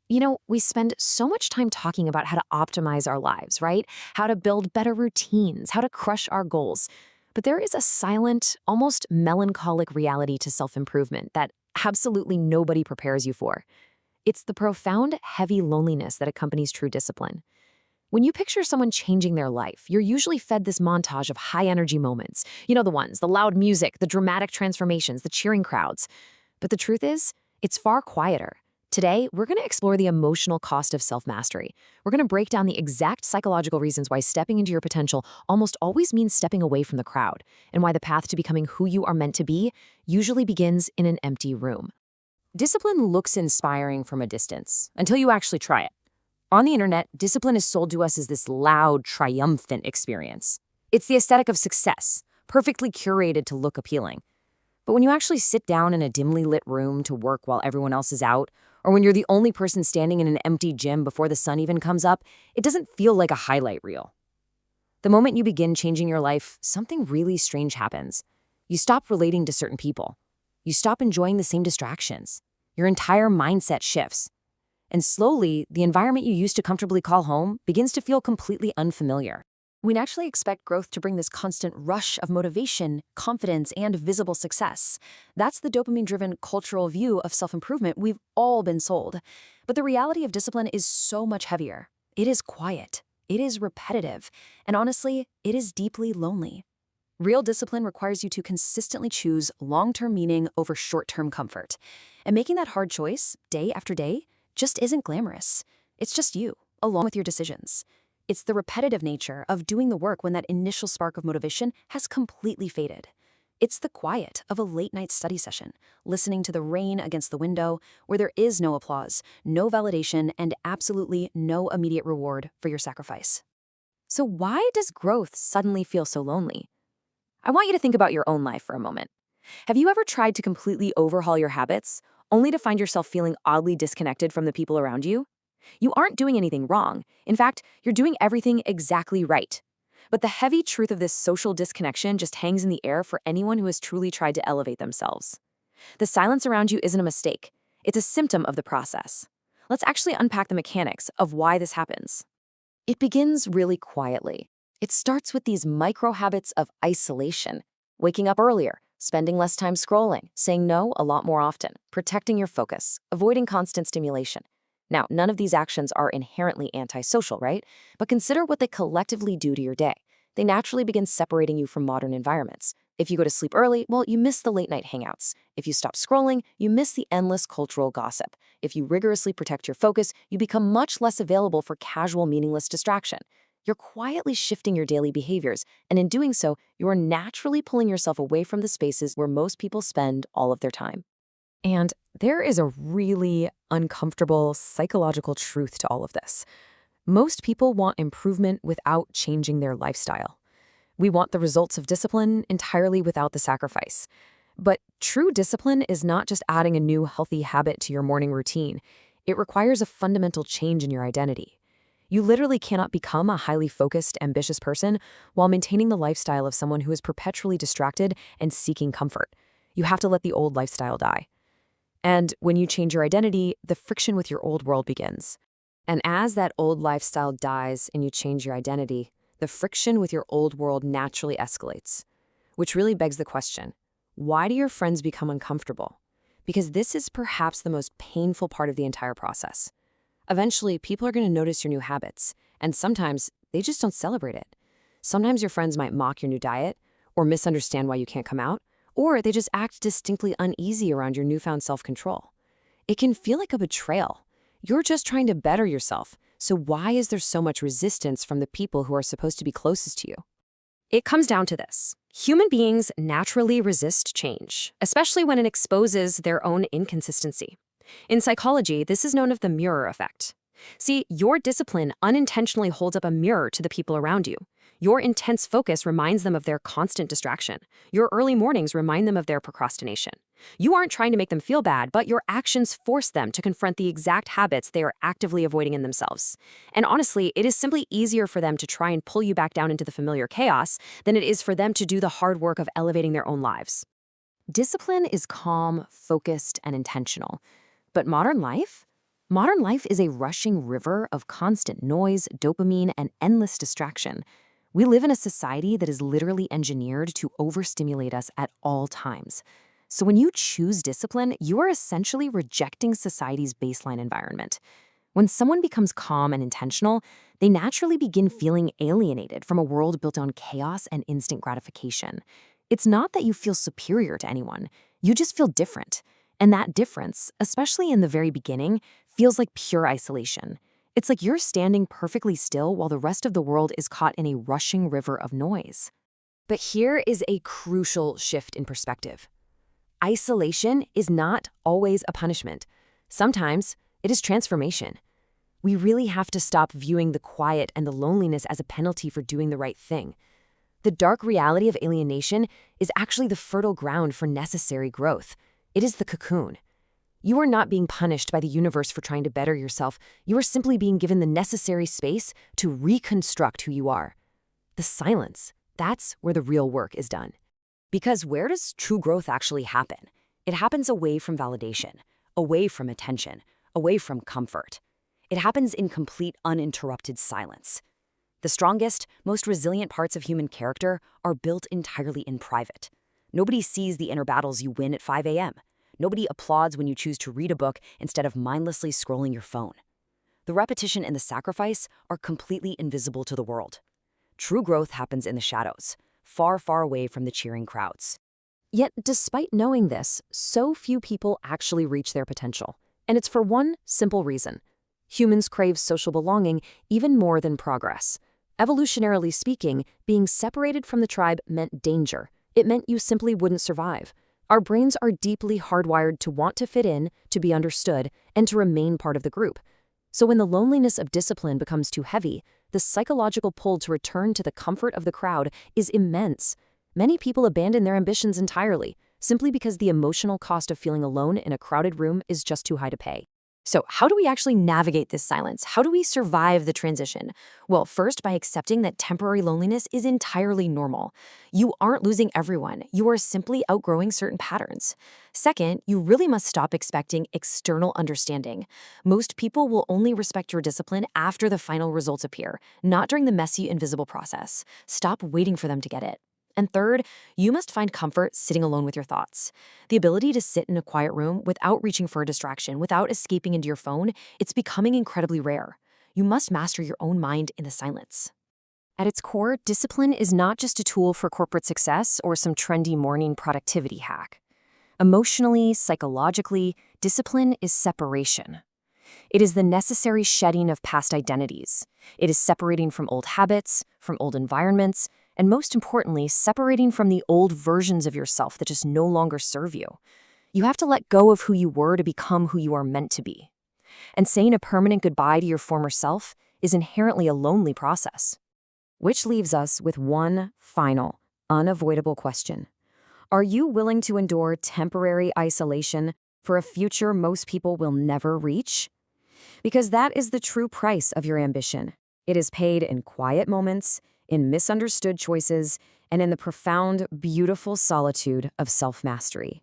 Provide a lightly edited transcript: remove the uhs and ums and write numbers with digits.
We spend so much time talking about how to optimize our lives, right? How to build better routines, how to crush our goals. But there is a silent, almost melancholic reality to self improvement that absolutely nobody prepares you for. It's the profound, heavy loneliness that accompanies true discipline. When you picture someone changing their life, you're usually fed this montage of high energy moments. The ones, the loud music, the dramatic transformations, the cheering crowds. But the truth is, it's far quieter. Today, we're going to explore the emotional cost of self-mastery. We're going to break down the exact psychological reasons why stepping into your potential almost always means stepping away from the crowd, and why the path to becoming who you are meant to be usually begins in an empty room. Discipline looks inspiring from a distance, until you actually try it. On the internet, discipline is sold to us as this loud, triumphant experience. It's the aesthetic of success, perfectly curated to look appealing. But when you actually sit down in a dimly lit room to work while everyone else is out, or when you're the only person standing in an empty gym before the sun even comes up, it doesn't feel like a highlight reel. The moment you begin changing your life, something really strange happens. You stop relating to certain people. You stop enjoying the same distractions. Your entire mindset shifts. And slowly, the environment you used to comfortably call home begins to feel completely unfamiliar. We naturally expect growth to bring this constant rush of motivation, confidence, and visible success. That's the dopamine-driven cultural view of self-improvement we've all been sold. But the reality of discipline is so much heavier. It is quiet. It is repetitive. And honestly, it is deeply lonely. Real discipline requires you to consistently choose long-term meaning over short-term comfort. And making that hard choice, day after day, just isn't glamorous. It's just you, along with your decisions. It's the repetitive nature of doing the work when that initial spark of motivation has completely faded. It's the quiet of a late-night study session, listening to the rain against the window, where there is no applause, no validation, and absolutely no immediate reward for your sacrifice. So why does growth suddenly feel so lonely? I want you to think about your own life for a moment. Have you ever tried to completely overhaul your habits, only to find yourself feeling oddly disconnected from the people around you? You aren't doing anything wrong. In fact, you're doing everything exactly right. But the heavy truth of this social disconnection just hangs in the air for anyone who has truly tried to elevate themselves. The silence around you isn't a mistake. It's a symptom of the process. Let's actually unpack the mechanics of why this happens. It begins really quietly. It starts with these micro habits of isolation. Waking up earlier, spending less time scrolling, saying no a lot more often, protecting your focus, avoiding constant stimulation. Now, none of these actions are inherently antisocial, right? But consider what they collectively do to your day. They naturally begin separating you from modern environments. If you go to sleep early, well, you miss the late-night hangouts. If you stop scrolling, you miss the endless cultural gossip. If you rigorously protect your focus, you become much less available for casual, meaningless distraction. You're quietly shifting your daily behaviors, and in doing so, you're naturally pulling yourself away from the spaces where most people spend all of their time. And there is a really uncomfortable psychological truth to all of this. Most people want improvement without changing their lifestyle. We want the results of discipline entirely without the sacrifice. But true discipline is not just adding a new healthy habit to your morning routine. It requires a fundamental change in your identity. You literally cannot become a highly focused, ambitious person while maintaining the lifestyle of someone who is perpetually distracted and seeking comfort. You have to let the old lifestyle die. And when you change your identity, the friction with your old world begins. And as that old lifestyle dies and you change your identity, the friction with your old world naturally escalates. Which really begs the question, why do your friends become uncomfortable? Because this is perhaps the most painful part of the entire process. Eventually, people are going to notice your new habits, and sometimes they just don't celebrate it. Sometimes your friends might mock your new diet, or misunderstand why you can't come out, or they just act distinctly uneasy around your newfound self-control. It can feel like a betrayal. You're just trying to better yourself, so why is there so much resistance from the people who are supposed to be closest to you? It comes down to this. Human beings naturally resist change, especially when it exposes their own inconsistency. In psychology, this is known as the mirror effect. See, your discipline unintentionally holds up a mirror to the people around you. Your intense focus reminds them of their constant distraction. Your early mornings remind them of their procrastination. You aren't trying to make them feel bad, but your actions force them to confront the exact habits they are actively avoiding in themselves. And honestly, it is simply easier for them to try and pull you back down into the familiar chaos than it is for them to do the hard work of elevating their own lives. Discipline is calm, focused, and intentional. But modern life? Modern life is a rushing river of constant noise, dopamine, and endless distraction. We live in a society that is literally engineered to overstimulate us at all times. So when you choose discipline, you are essentially rejecting society's baseline environment. When someone becomes calm and intentional, they naturally begin feeling alienated from a world built on chaos and instant gratification. It's not that you feel superior to anyone, you just feel different. And that difference, especially in the very beginning, feels like pure isolation. It's like you're standing perfectly still while the rest of the world is caught in a rushing river of noise. But here is a crucial shift in perspective. Isolation is not always a punishment. Sometimes it is transformation. We really have to stop viewing the quiet and the loneliness as a penalty for doing the right thing. The dark reality of alienation is actually the fertile ground for necessary growth. It is the cocoon. You are not being punished by the universe for trying to better yourself. You are simply being given the necessary space to reconstruct who you are. The silence, that's where the real work is done. Because where does true growth actually happen? It happens away from validation, away from attention, away from comfort. It happens in complete uninterrupted silence. The strongest, most resilient parts of human character are built entirely in private. Nobody sees the inner battles you win at 5 a.m. Nobody applauds when you choose to read a book instead of mindlessly scrolling your phone. The repetition and the sacrifice are completely invisible to the world. True growth happens in the shadows, far, far away from the cheering crowds. Yet, despite knowing this, so few people actually reach their potential. And it's for one simple reason. Humans crave social belonging even more than progress. Evolutionarily speaking, being separated from the tribe meant danger. It meant you simply wouldn't survive. Our brains are deeply hardwired to want to fit in, to be understood, and to remain part of the group. So when the loneliness of discipline becomes too heavy, the psychological pull to return to the comfort of the crowd is immense. Many people abandon their ambitions entirely, simply because the emotional cost of feeling alone in a crowded room is just too high to pay. So how do we actually navigate this silence? How do we survive the transition? Well, first, by accepting that temporary loneliness is entirely normal. You aren't losing everyone. You are simply outgrowing certain patterns. Second, you really must stop expecting external understanding. Most people will only respect your discipline after the final results appear, not during the messy, invisible process. Stop waiting for them to get it. And third, you must find comfort sitting alone with your thoughts. The ability to sit in a quiet room without reaching for a distraction, without escaping into your phone, it's becoming incredibly rare. You must master your own mind in the silence. At its core, discipline is not just a tool for corporate success or some trendy morning productivity hack. Emotionally, psychologically, discipline is separation. It is the necessary shedding of past identities. It is separating from old habits, from old environments, and most importantly, separating from the old versions of yourself that just no longer serve you. You have to let go of who you were to become who you are meant to be. And saying a permanent goodbye to your former self is inherently a lonely process. Which leaves us with one final, unavoidable question. Are you willing to endure temporary isolation for a future most people will never reach? Because that is the true price of your ambition. It is paid in quiet moments, in misunderstood choices, and in the profound, beautiful solitude of self-mastery.